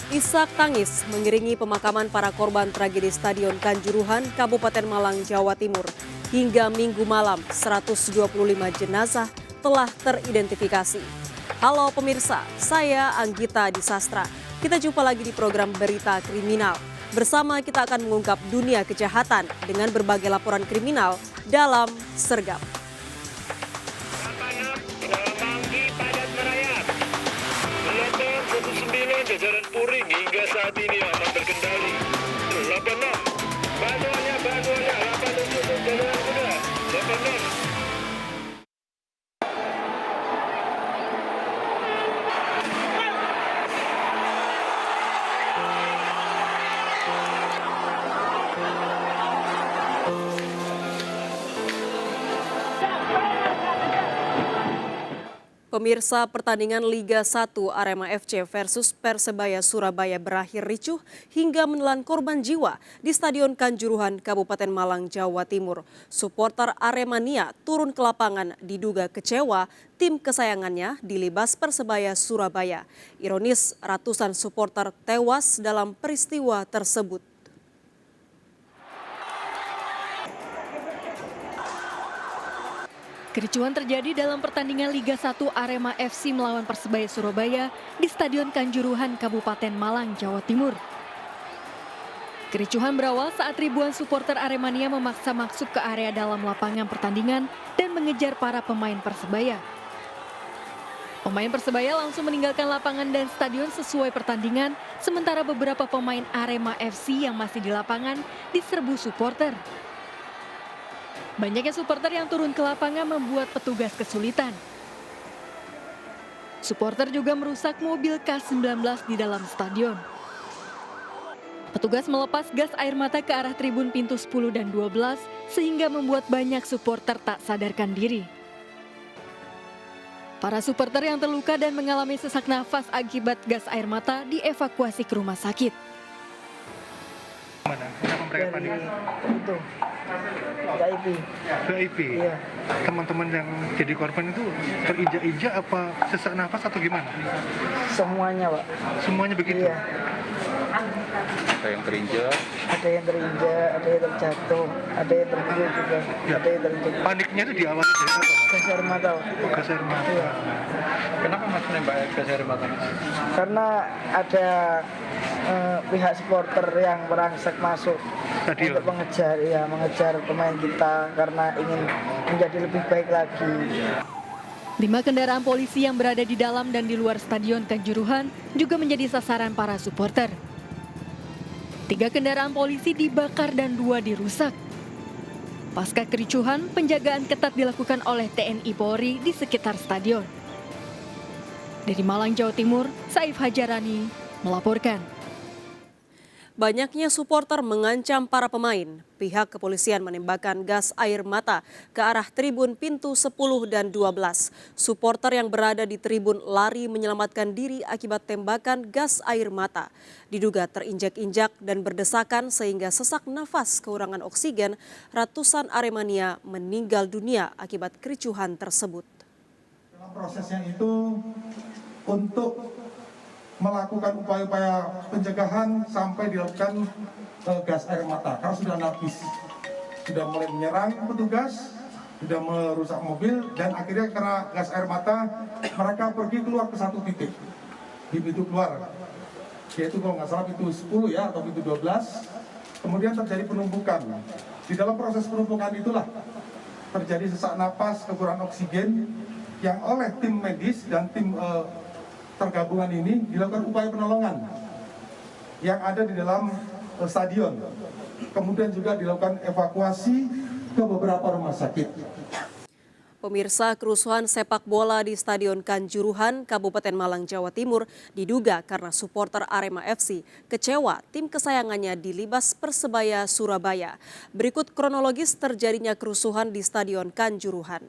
Isak tangis mengiringi pemakaman para korban tragedi Stadion Kanjuruhan, Kabupaten Malang, Jawa Timur. Hingga Minggu malam, 125 jenazah telah teridentifikasi. Halo pemirsa, saya Anggita Disastra. Kita jumpa lagi di program Berita Kriminal. Bersama kita akan mengungkap dunia kejahatan dengan berbagai laporan kriminal dalam Sergap. Jajaran Puring hingga saat ini aman terkendali. 86, bantuannya, 87 untuk jajaran kuda. 86. Pemirsa, pertandingan Liga 1 Arema FC versus Persebaya Surabaya berakhir ricuh hingga menelan korban jiwa di Stadion Kanjuruhan, Kabupaten Malang, Jawa Timur. Supporter Aremania turun ke lapangan diduga kecewa tim kesayangannya dilibas Persebaya Surabaya. Ironis, ratusan supporter tewas dalam peristiwa tersebut. Kericuhan terjadi dalam pertandingan Liga 1 Arema FC melawan Persebaya Surabaya di Stadion Kanjuruhan, Kabupaten Malang, Jawa Timur. Kericuhan berawal saat ribuan supporter Aremania memaksa masuk ke area dalam lapangan pertandingan dan mengejar para pemain Persebaya. Pemain Persebaya langsung meninggalkan lapangan dan stadion sesuai pertandingan, sementara beberapa pemain Arema FC yang masih di lapangan diserbu supporter. Banyaknya supporter yang turun ke lapangan membuat petugas kesulitan. Supporter juga merusak mobil K19 di dalam stadion. Petugas melepas gas air mata ke arah tribun pintu 10 dan 12 sehingga membuat banyak supporter tak sadarkan diri. Para supporter yang terluka dan mengalami sesak nafas akibat gas air mata dievakuasi ke rumah sakit. Mana? Kenapa mereka panik? Itu VIP. VIP? Iya. Teman-teman yang jadi korban itu terinjak-injak apa sesak nafas atau gimana? Semuanya, Pak. Semuanya begitu? Iya. Ada yang terinjak, Ada yang terinjak, ada yang terjatuh, ada yang terpukul juga, Ya. ada yang terinjak. Paniknya itu diawali dari apa? Gas air mata, Pak. Oh, gas air mata. Iya. kenapa mas nembak gas air mata? Karena ada pihak supporter yang merangsek masuk Stadion. untuk mengejar pemain kita karena ingin menjadi lebih baik lagi. 5 kendaraan polisi yang berada di dalam dan di luar Stadion Kanjuruhan juga menjadi sasaran para supporter. 3 kendaraan polisi dibakar dan 2 dirusak. Pasca kericuhan, penjagaan ketat dilakukan oleh TNI Polri di sekitar stadion. Dari Malang, Jawa Timur, Saif Hajarani melaporkan. Banyaknya supporter mengancam para pemain. Pihak kepolisian menembakkan gas air mata ke arah tribun pintu 10 dan 12. Supporter yang berada di tribun lari menyelamatkan diri akibat tembakan gas air mata. Diduga terinjak-injak dan berdesakan sehingga sesak nafas kekurangan oksigen, ratusan Aremania meninggal dunia akibat kericuhan tersebut. Dalam prosesnya itu untuk melakukan upaya-upaya pencegahan sampai dilakukan gas air mata. Karena sudah anarkis, sudah mulai menyerang petugas, sudah merusak mobil, dan akhirnya karena gas air mata mereka pergi keluar ke satu titik di pintu keluar, yaitu kalau nggak salah pintu 10 ya atau pintu 12. Kemudian terjadi penumpukan. Di dalam proses penumpukan itulah terjadi sesak napas, kekurangan oksigen yang oleh tim medis dan tim tergabungan ini dilakukan upaya penolongan yang ada di dalam stadion. Kemudian juga dilakukan evakuasi ke beberapa rumah sakit. Pemirsa, kerusuhan sepak bola di Stadion Kanjuruhan, Kabupaten Malang, Jawa Timur diduga karena supporter Arema FC kecewa tim kesayangannya dilibas Persebaya Surabaya. Berikut kronologis terjadinya kerusuhan di Stadion Kanjuruhan.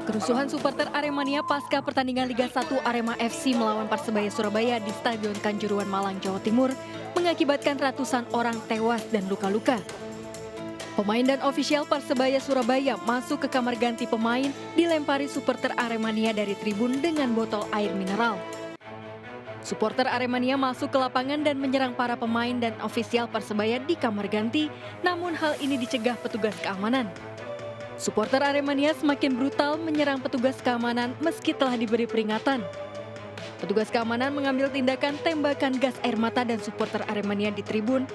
Kerusuhan supporter Aremania pasca pertandingan Liga 1 Arema FC melawan Persebaya Surabaya di Stadion Kanjuruhan Malang, Jawa Timur mengakibatkan ratusan orang tewas dan luka-luka. Pemain dan ofisial Persebaya Surabaya masuk ke kamar ganti pemain dilempari supporter Aremania dari tribun dengan botol air mineral. Supporter Aremania masuk ke lapangan dan menyerang para pemain dan ofisial Persebaya di kamar ganti, namun hal ini dicegah petugas keamanan. Supporter Aremania semakin brutal menyerang petugas keamanan meski telah diberi peringatan. Petugas keamanan mengambil tindakan tembakan gas air mata dan supporter Aremania di tribun.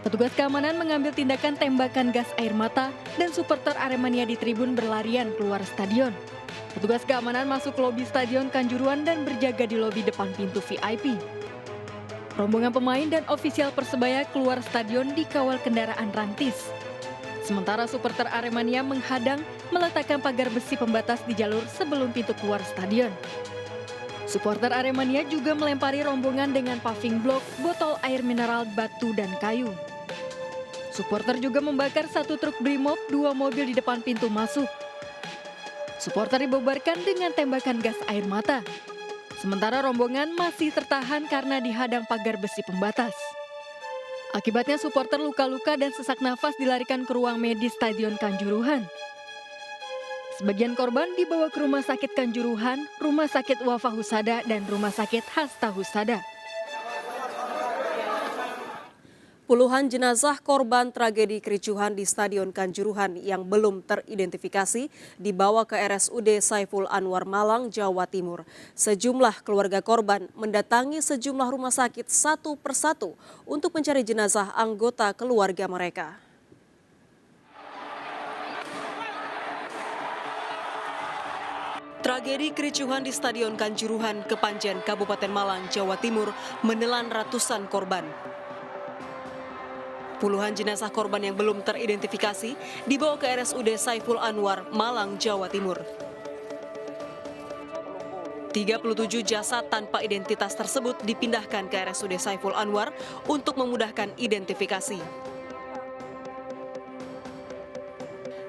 Petugas keamanan mengambil tindakan tembakan gas air mata dan supporter Aremania di tribun berlarian keluar stadion. Petugas keamanan masuk ke lobi Stadion Kanjuruhan dan berjaga di lobi depan pintu VIP. Rombongan pemain dan ofisial Persebaya keluar stadion dikawal kendaraan rantis. Sementara supporter Aremania menghadang meletakkan pagar besi pembatas di jalur sebelum pintu keluar stadion. Supporter Aremania juga melempari rombongan dengan paving block, botol air mineral, batu, dan kayu. Supporter juga membakar 1 truk Brimob, 2 mobil di depan pintu masuk. Supporter dibubarkan dengan tembakan gas air mata. Sementara rombongan masih tertahan karena dihadang pagar besi pembatas. Akibatnya supporter luka-luka dan sesak nafas dilarikan ke ruang medis Stadion Kanjuruhan. Sebagian korban dibawa ke Rumah Sakit Kanjuruhan, Rumah Sakit Wafa Husada, dan Rumah Sakit Hasta Husada. Puluhan jenazah korban tragedi kericuhan di Stadion Kanjuruhan yang belum teridentifikasi dibawa ke RSUD Saiful Anwar Malang, Jawa Timur. Sejumlah keluarga korban mendatangi sejumlah rumah sakit satu persatu untuk mencari jenazah anggota keluarga mereka. Tragedi kericuhan di Stadion Kanjuruhan, Kepanjen, Kabupaten Malang, Jawa Timur menelan ratusan korban. Puluhan jenazah korban yang belum teridentifikasi dibawa ke RSUD Saiful Anwar, Malang, Jawa Timur. 37 jasad tanpa identitas tersebut dipindahkan ke RSUD Saiful Anwar untuk memudahkan identifikasi.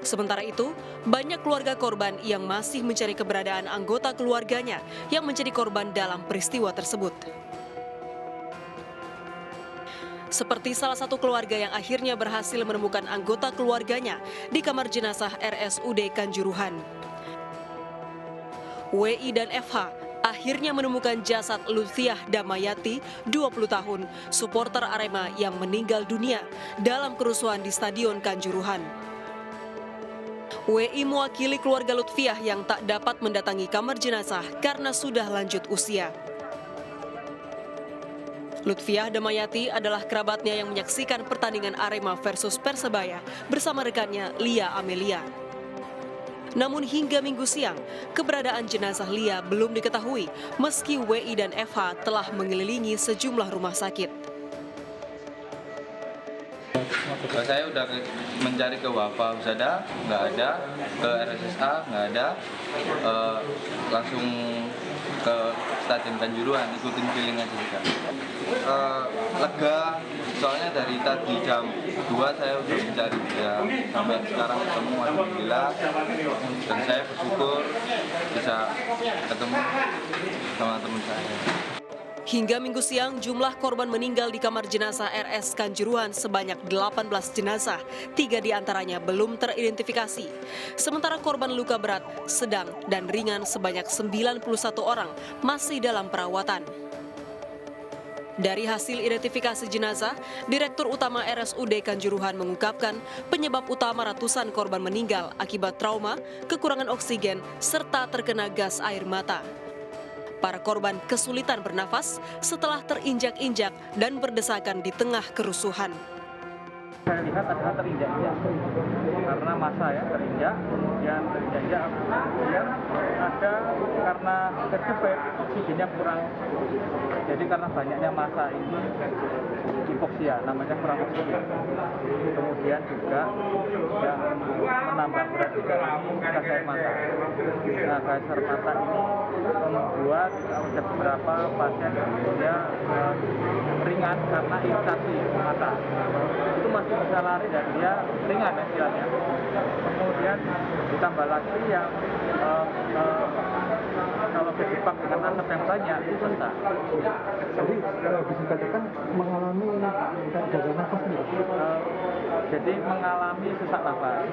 Sementara itu, banyak keluarga korban yang masih mencari keberadaan anggota keluarganya yang menjadi korban dalam peristiwa tersebut. Seperti salah satu keluarga yang akhirnya berhasil menemukan anggota keluarganya di kamar jenazah RSUD Kanjuruhan. WI dan FH akhirnya menemukan jasad Lutfiah Damayati, 20 tahun, supporter Arema yang meninggal dunia dalam kerusuhan di Stadion Kanjuruhan. WI mewakili keluarga Lutfiah yang tak dapat mendatangi kamar jenazah karena sudah lanjut usia. Lutfiah Damayati adalah kerabatnya yang menyaksikan pertandingan Arema versus Persebaya bersama rekannya Lia Amelia. Namun hingga Minggu siang, keberadaan jenazah Lia belum diketahui meski WI dan FH telah mengelilingi sejumlah rumah sakit. Saya udah mencari ke Wafa Husada, nggak ada, ke RSSA nggak ada, langsung ke Stadion Kanjuruhan, ikutin feeling aja juga. Lega, soalnya dari tadi jam 2 saya udah mencari dia, sampai sekarang ketemu, alhamdulillah, dan saya bersyukur bisa ketemu sama teman saya. Hingga Minggu siang, jumlah korban meninggal di kamar jenazah RS Kanjuruhan sebanyak 18 jenazah, 3 diantaranya belum teridentifikasi. Sementara korban luka berat, sedang, dan ringan sebanyak 91 orang masih dalam perawatan. Dari hasil identifikasi jenazah, Direktur Utama RSUD Kanjuruhan mengungkapkan penyebab utama ratusan korban meninggal akibat trauma, kekurangan oksigen, serta terkena gas air mata. Para korban kesulitan bernafas setelah terinjak-injak dan berdesakan di tengah kerusuhan. Saya lihat adalah terinjak-injak karena masa ya terinjak, kemudian terinjak, kemudian ada karena terjepit oksigennya kurang. Jadi karena banyaknya masa ini hipoksia, namanya kurang oksigen. Kemudian juga yang menambah berat juga gas air mata. Nah, gas air mata ini membuat ada beberapa pasien dia ringan karena iritasi mata. Itu masih bisa lari dan dia ringan istilahnya. Kemudian ditambah lagi yang kalau kejebak dengan asap yang banyak itu sesak. Jadi bisa dikatakan mengalami jadi mengalami sesak napas.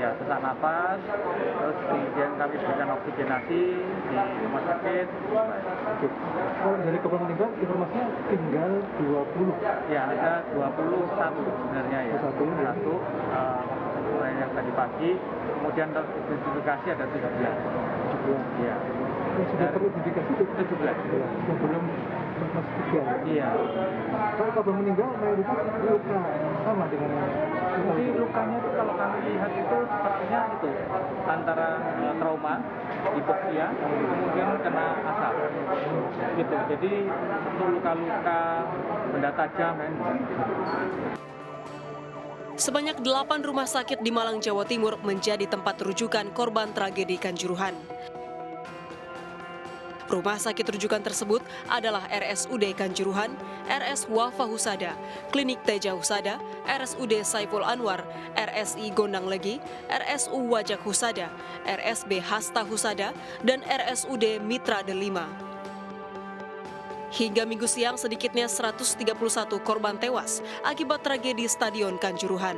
Ya, sesak napas, terus kemudian kami berikan oksigenasi di rumah sakit. Kalau dari korban meninggal, informasinya tinggal 20. Ya, ada 21 sebenarnya ya. Satu yang tadi pagi, kemudian teridentifikasi ada 17. Ya. Yang sudah teridentifikasi itu 17. yang belum masuk 3. Iya. Kalau korban meninggal, mayoritas luka sama dengan Jadi lukanya itu kalau kami lihat itu sepertinya itu antara trauma, hipoksia, kemudian kena asap. Gitu. Jadi itu luka-luka benda tajam dan Sebanyak 8 rumah sakit di Malang, Jawa Timur menjadi tempat rujukan korban tragedi Kanjuruhan. Rumah sakit rujukan tersebut adalah RSUD Kanjuruhan, RS Wafa Husada, Klinik Teja Husada, RSUD Saiful Anwar, RSI Gondang Legi, RSU Wajak Husada, RSB Hasta Husada, dan RSUD Mitra Delima. Hingga Minggu siang sedikitnya 131 korban tewas akibat tragedi Stadion Kanjuruhan.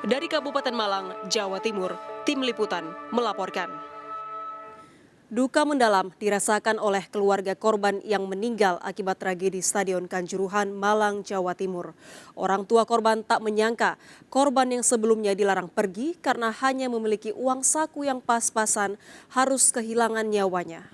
Dari Kabupaten Malang, Jawa Timur, Tim Liputan melaporkan. Duka mendalam dirasakan oleh keluarga korban yang meninggal akibat tragedi Stadion Kanjuruhan, Malang, Jawa Timur. Orang tua korban tak menyangka korban yang sebelumnya dilarang pergi karena hanya memiliki uang saku yang pas-pasan harus kehilangan nyawanya.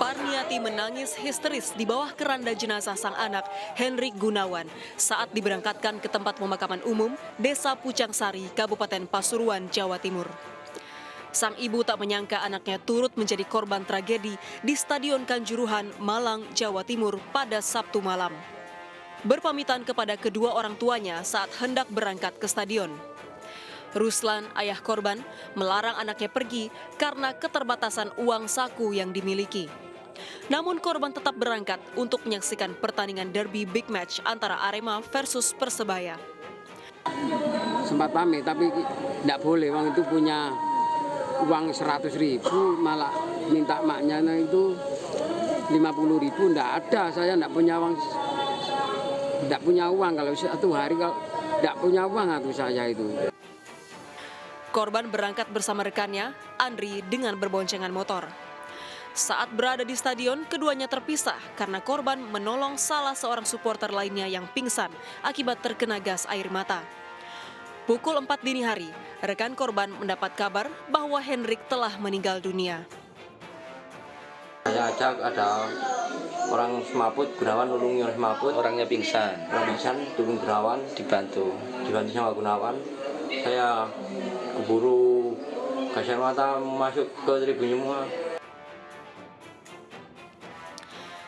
Parniati menangis histeris di bawah keranda jenazah sang anak, Henrik Gunawan, saat diberangkatkan ke tempat pemakaman umum Desa Pucangsari, Kabupaten Pasuruan, Jawa Timur. Sang ibu tak menyangka anaknya turut menjadi korban tragedi di Stadion Kanjuruhan, Malang, Jawa Timur pada Sabtu malam. Berpamitan kepada kedua orang tuanya saat hendak berangkat ke stadion. Ruslan, ayah korban, melarang anaknya pergi karena keterbatasan uang saku yang dimiliki. Namun korban tetap berangkat untuk menyaksikan pertandingan derby big match antara Arema versus Persebaya. Sempat pamit tapi tidak boleh, uang itu punya uang 100.000, malah minta maknya itu 50.000, tidak ada, saya tidak punya uang. Tidak punya uang kalau satu hari kalau tidak punya uang atau saya itu. Korban berangkat bersama rekannya, Andri, dengan berboncengan motor. Saat berada di stadion, keduanya terpisah karena korban menolong salah seorang supporter lainnya yang pingsan akibat terkena gas air mata. Pukul 4 dini hari, rekan korban mendapat kabar bahwa Henrik telah meninggal dunia. Saya ajak ada orang Semaput, Gunawan nulungi orang Semaput, orangnya pingsan. Orang pingsan, dukung Gunawan, dibantu sama Gunawan. Saya keburu gas air mata masuk ke tribun semua.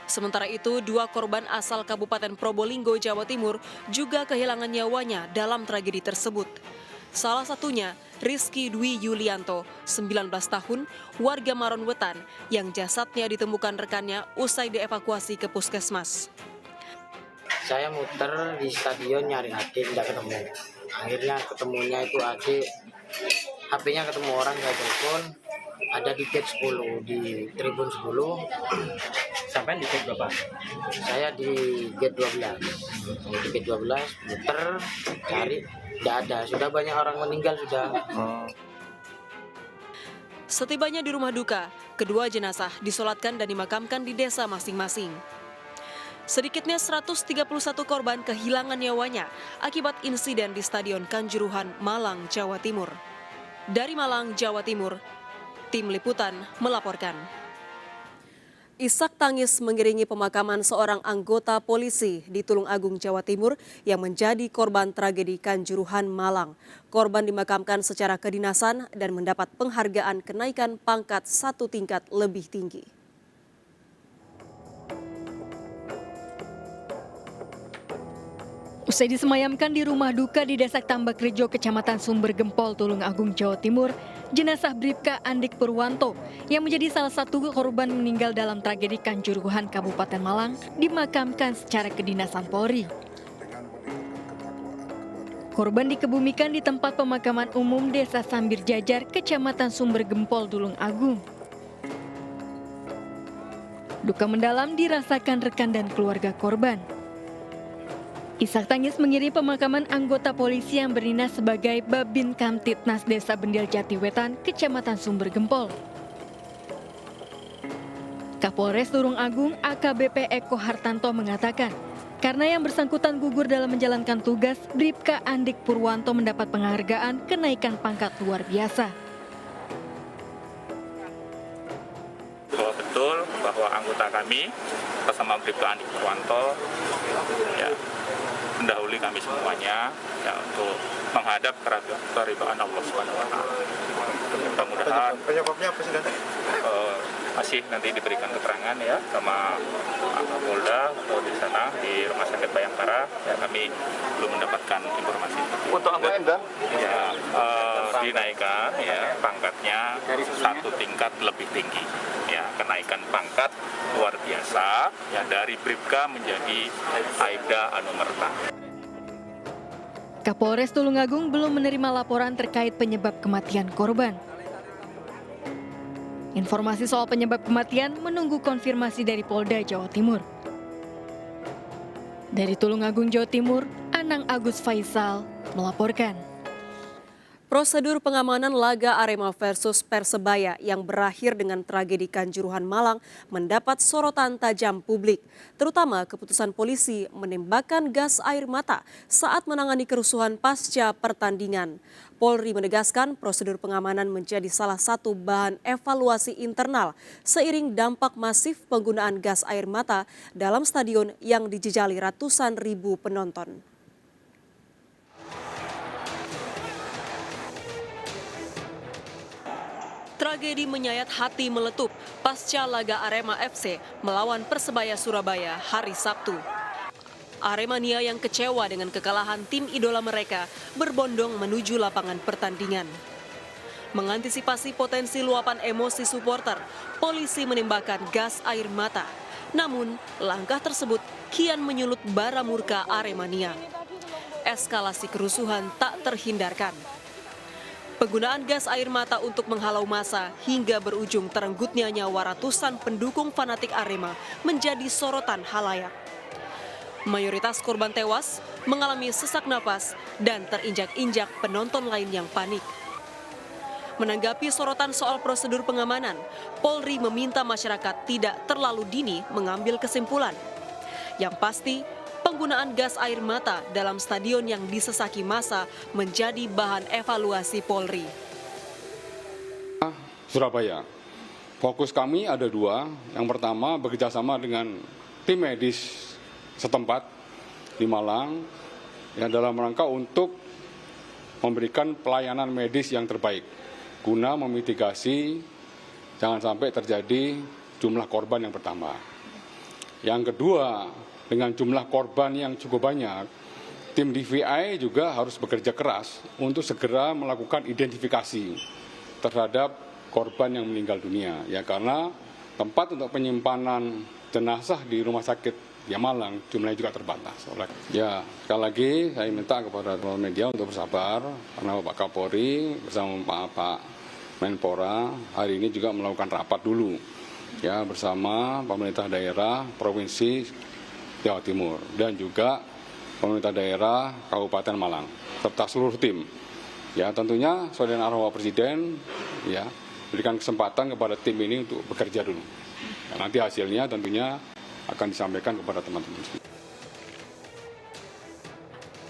Sementara itu, 2 korban asal Kabupaten Probolinggo, Jawa Timur juga kehilangan nyawanya dalam tragedi tersebut. Salah satunya Rizky Dwi Yulianto, 19 tahun, warga Maron Wetan, yang jasadnya ditemukan rekannya usai dievakuasi ke puskesmas. Saya muter di stadion nyari adik, tidak ketemu. Akhirnya ketemunya itu adik, HP-nya ketemu orang, saya telepon, ada di gate 10, di tribun 10. sampai di gate berapa? Saya di gate 12. Di gate 12, muter, cari, tidak ada. Sudah banyak orang meninggal sudah. Setibanya di rumah duka, kedua jenazah disolatkan dan dimakamkan di desa masing-masing. Sedikitnya 131 korban kehilangan nyawanya akibat insiden di Stadion Kanjuruhan, Malang, Jawa Timur. Dari Malang, Jawa Timur, Tim Liputan melaporkan. Isak tangis mengiringi pemakaman seorang anggota polisi di Tulung Agung, Jawa Timur yang menjadi korban tragedi Kanjuruhan, Malang. Korban dimakamkan secara kedinasan dan mendapat penghargaan kenaikan pangkat 1 tingkat lebih tinggi. Usai disemayamkan di rumah duka di Desa Tambak Rejo, Kecamatan Sumber Gempol, Tulung Agung, Jawa Timur, jenazah Bribka Andik Purwanto yang menjadi salah satu korban meninggal dalam tragedi Kanjuruhan, Kabupaten Malang, dimakamkan secara kedinasan Polri. Korban dikebumikan di tempat pemakaman umum Desa Sambir Jajar, Kecamatan Sumber Gempol, Tulung Agung. Duka mendalam dirasakan rekan dan keluarga korban. Isak tangis mengiringi pemakaman anggota polisi yang berdinas sebagai Babin Kamtibnas Desa Bendil Jatiwetan, Kecamatan Sumber Gempol. Kapolres Tulung Agung AKBP Eko Hartanto mengatakan, karena yang bersangkutan gugur dalam menjalankan tugas, Bribka Andik Purwanto mendapat penghargaan kenaikan pangkat luar biasa. Bahwa betul bahwa anggota kami bersama Bribka Andik Purwanto ya, mendahului kami semuanya ya, untuk menghadap keridhaan Allah Subhanahu wa taala. Mudah-mudahan Penyebabnya apa sih, Dan? masih nanti diberikan keterangan ya sama Polda atau di sana di Rumah Sakit Bayangkara ya, kami belum mendapatkan informasi. Untuk anggota ya dinaikkan ya pangkatnya satu tingkat lebih tinggi ya, kenaikan pangkat luar biasa ya, dari Bribka menjadi Aibda Anumerta. Kapolres Tulung Agung belum menerima laporan terkait penyebab kematian korban. Informasi soal penyebab kematian menunggu konfirmasi dari Polda Jawa Timur. Dari Tulung Agung, Jawa Timur, Anang Agus Faisal melaporkan. Prosedur pengamanan laga Arema versus Persebaya yang berakhir dengan tragedi Kanjuruhan Malang mendapat sorotan tajam publik, terutama keputusan polisi menembakkan gas air mata saat menangani kerusuhan pasca pertandingan. Polri menegaskan prosedur pengamanan menjadi salah satu bahan evaluasi internal seiring dampak masif penggunaan gas air mata dalam stadion yang dijejali ratusan ribu penonton. Tragedi menyayat hati meletup pasca laga Arema FC melawan Persebaya Surabaya hari Sabtu. Aremania yang kecewa dengan kekalahan tim idola mereka berbondong menuju lapangan pertandingan. Mengantisipasi potensi luapan emosi supporter, polisi menembakkan gas air mata. Namun, langkah tersebut kian menyulut bara murka Aremania. Eskalasi kerusuhan tak terhindarkan. Penggunaan gas air mata untuk menghalau massa hingga berujung terenggutnya nyawa ratusan pendukung fanatik Arema menjadi sorotan halayak. Mayoritas korban tewas mengalami sesak napas dan terinjak-injak penonton lain yang panik. Menanggapi sorotan soal prosedur pengamanan, Polri meminta masyarakat tidak terlalu dini mengambil kesimpulan. Yang pasti, penggunaan gas air mata dalam stadion yang disesaki massa menjadi bahan evaluasi Polri. Surabaya, fokus kami ada dua. Yang pertama bekerjasama dengan tim medis setempat di Malang yang dalam rangka untuk memberikan pelayanan medis yang terbaik guna memitigasi jangan sampai terjadi jumlah korban yang bertambah. Yang kedua, dengan jumlah korban yang cukup banyak, tim DVI juga harus bekerja keras untuk segera melakukan identifikasi terhadap korban yang meninggal dunia. Ya, karena tempat untuk penyimpanan jenazah di rumah sakit di Malang jumlahnya juga terbatas. Ya, sekali lagi saya minta kepada teman media untuk bersabar karena Bapak Kapolri bersama Pak Menpora hari ini juga melakukan rapat dulu ya bersama pemerintah daerah Provinsi Jawa Timur dan juga pemerintah daerah Kabupaten Malang serta seluruh tim. Ya, tentunya sesuai dengan arahan Presiden ya berikan kesempatan kepada tim ini untuk bekerja dulu. Ya, nanti hasilnya tentunya akan disampaikan kepada teman-teman.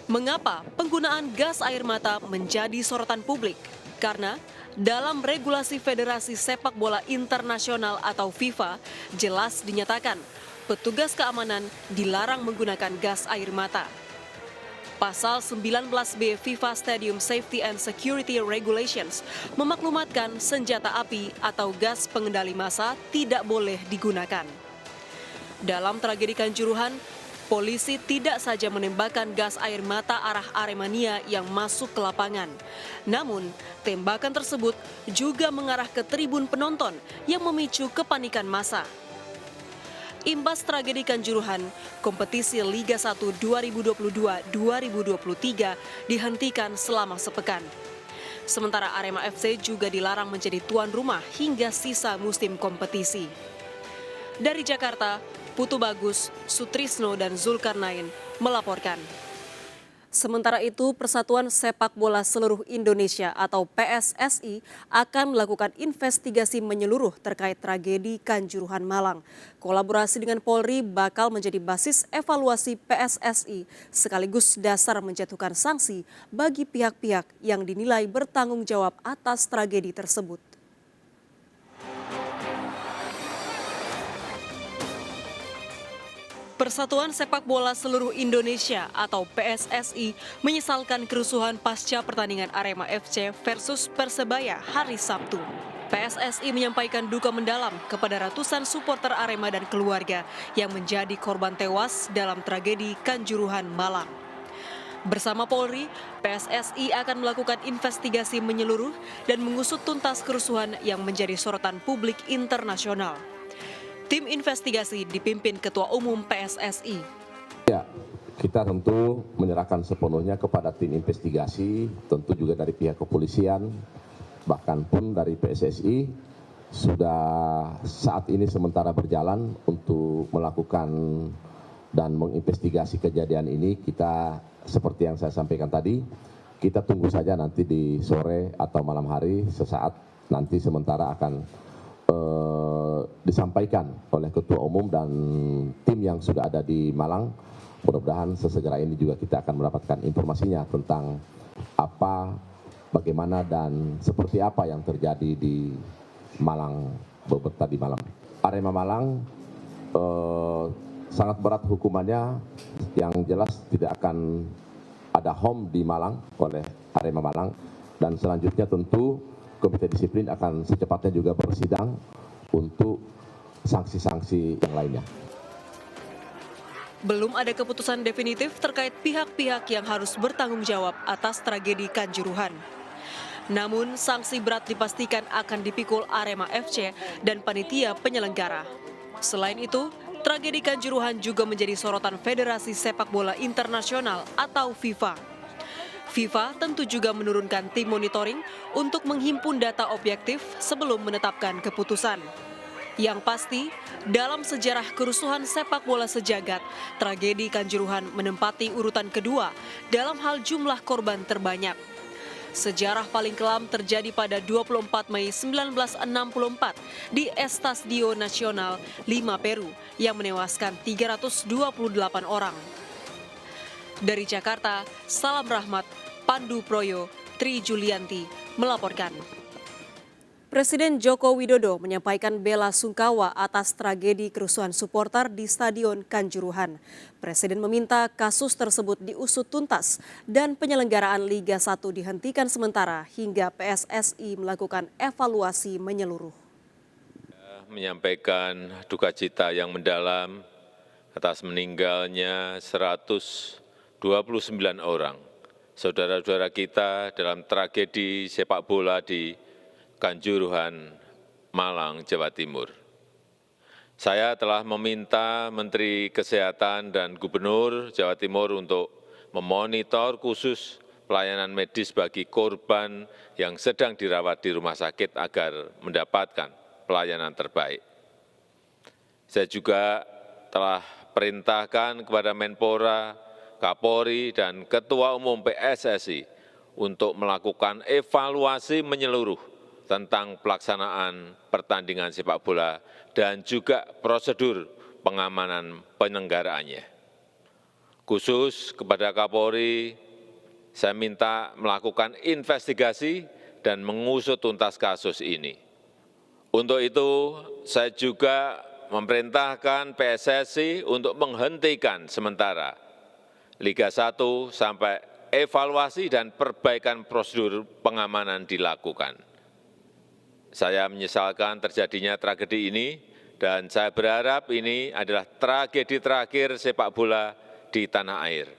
Mengapa penggunaan gas air mata menjadi sorotan publik? Karena dalam regulasi Federasi Sepak Bola Internasional atau FIFA jelas dinyatakan petugas keamanan dilarang menggunakan gas air mata. Pasal 19B FIFA Stadium Safety and Security Regulations memaklumatkan senjata api atau gas pengendali massa tidak boleh digunakan. Dalam tragedi Kanjuruhan, polisi tidak saja menembakkan gas air mata arah Aremania yang masuk ke lapangan. Namun, tembakan tersebut juga mengarah ke tribun penonton yang memicu kepanikan massa. Imbas tragedi Kanjuruhan, kompetisi Liga 1 2022-2023 dihentikan selama sepekan. Sementara Arema FC juga dilarang menjadi tuan rumah hingga sisa musim kompetisi. Dari Jakarta, Putu Bagus, Sutrisno, dan Zulkarnain melaporkan. Sementara itu, Persatuan Sepak Bola Seluruh Indonesia atau PSSI akan melakukan investigasi menyeluruh terkait tragedi Kanjuruhan Malang. Kolaborasi dengan Polri bakal menjadi basis evaluasi PSSI sekaligus dasar menjatuhkan sanksi bagi pihak-pihak yang dinilai bertanggung jawab atas tragedi tersebut. Persatuan Sepak Bola Seluruh Indonesia atau PSSI menyesalkan kerusuhan pasca pertandingan Arema FC versus Persebaya hari Sabtu. PSSI menyampaikan duka mendalam kepada ratusan supporter Arema dan keluarga yang menjadi korban tewas dalam tragedi Kanjuruhan Malang. Bersama Polri, PSSI akan melakukan investigasi menyeluruh dan mengusut tuntas kerusuhan yang menjadi sorotan publik internasional. Tim investigasi dipimpin Ketua Umum PSSI. Ya, kita tentu menyerahkan sepenuhnya kepada tim investigasi, tentu juga dari pihak kepolisian, bahkan pun dari PSSI, sudah saat ini sementara berjalan untuk melakukan dan menginvestigasi kejadian ini. Kita, seperti yang saya sampaikan tadi, kita tunggu saja nanti di sore atau malam hari, sesaat nanti sementara akan disampaikan oleh Ketua Umum dan tim yang sudah ada di Malang. Mudah-mudahan sesegera ini juga kita akan mendapatkan informasinya tentang apa, bagaimana, dan seperti apa yang terjadi di Malang beberapa tadi malam. Arema Malang sangat berat hukumannya, yang jelas tidak akan ada home di Malang oleh Arema Malang, dan selanjutnya tentu Komite Disiplin akan secepatnya juga bersidang untuk sanksi-sanksi yang lainnya. Belum ada keputusan definitif terkait pihak-pihak yang harus bertanggung jawab atas tragedi Kanjuruhan. Namun, sanksi berat dipastikan akan dipikul Arema FC dan panitia penyelenggara. Selain itu, tragedi Kanjuruhan juga menjadi sorotan Federasi Sepak Bola Internasional atau FIFA. FIFA tentu juga menurunkan tim monitoring untuk menghimpun data objektif sebelum menetapkan keputusan. Yang pasti, dalam sejarah kerusuhan sepak bola sejagat, tragedi Kanjuruhan menempati urutan kedua dalam hal jumlah korban terbanyak. Sejarah paling kelam terjadi pada 24 Mei 1964 di Estadio Nacional, Lima, Peru, yang menewaskan 328 orang. Dari Jakarta, Salam Rahmat, Pandu Proyo, Tri Julianti melaporkan. Presiden Joko Widodo menyampaikan bela sungkawa atas tragedi kerusuhan supporter di Stadion Kanjuruhan. Presiden meminta kasus tersebut diusut tuntas dan penyelenggaraan Liga 1 dihentikan sementara hingga PSSI melakukan evaluasi menyeluruh. Menyampaikan duka cita yang mendalam atas meninggalnya 129 orang saudara-saudara kita dalam tragedi sepak bola di Kanjuruhan, Malang, Jawa Timur. Saya telah meminta Menteri Kesehatan dan Gubernur Jawa Timur untuk memonitor khusus pelayanan medis bagi korban yang sedang dirawat di rumah sakit agar mendapatkan pelayanan terbaik. Saya juga telah perintahkan kepada Menpora, Kapolri, dan Ketua Umum PSSI untuk melakukan evaluasi menyeluruh tentang pelaksanaan pertandingan sepak bola dan juga prosedur pengamanan penyelenggaraannya. Khusus kepada Kapolri, saya minta melakukan investigasi dan mengusut tuntas kasus ini. Untuk itu, saya juga memerintahkan PSSI untuk menghentikan sementara Liga 1 sampai evaluasi dan perbaikan prosedur pengamanan dilakukan. Saya menyesalkan terjadinya tragedi ini dan saya berharap ini adalah tragedi terakhir sepak bola di tanah air.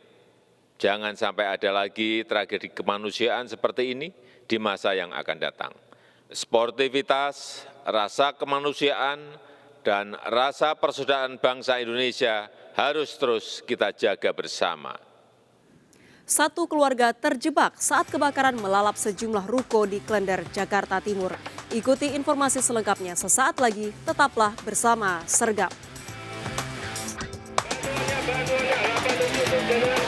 Jangan sampai ada lagi tragedi kemanusiaan seperti ini di masa yang akan datang. Sportivitas, rasa kemanusiaan, dan rasa persaudaraan bangsa Indonesia harus terus kita jaga bersama. Satu keluarga terjebak saat kebakaran melalap sejumlah ruko di Klender, Jakarta Timur. Ikuti informasi selengkapnya sesaat lagi, tetaplah bersama Sergap. Bantuannya, 87 jalan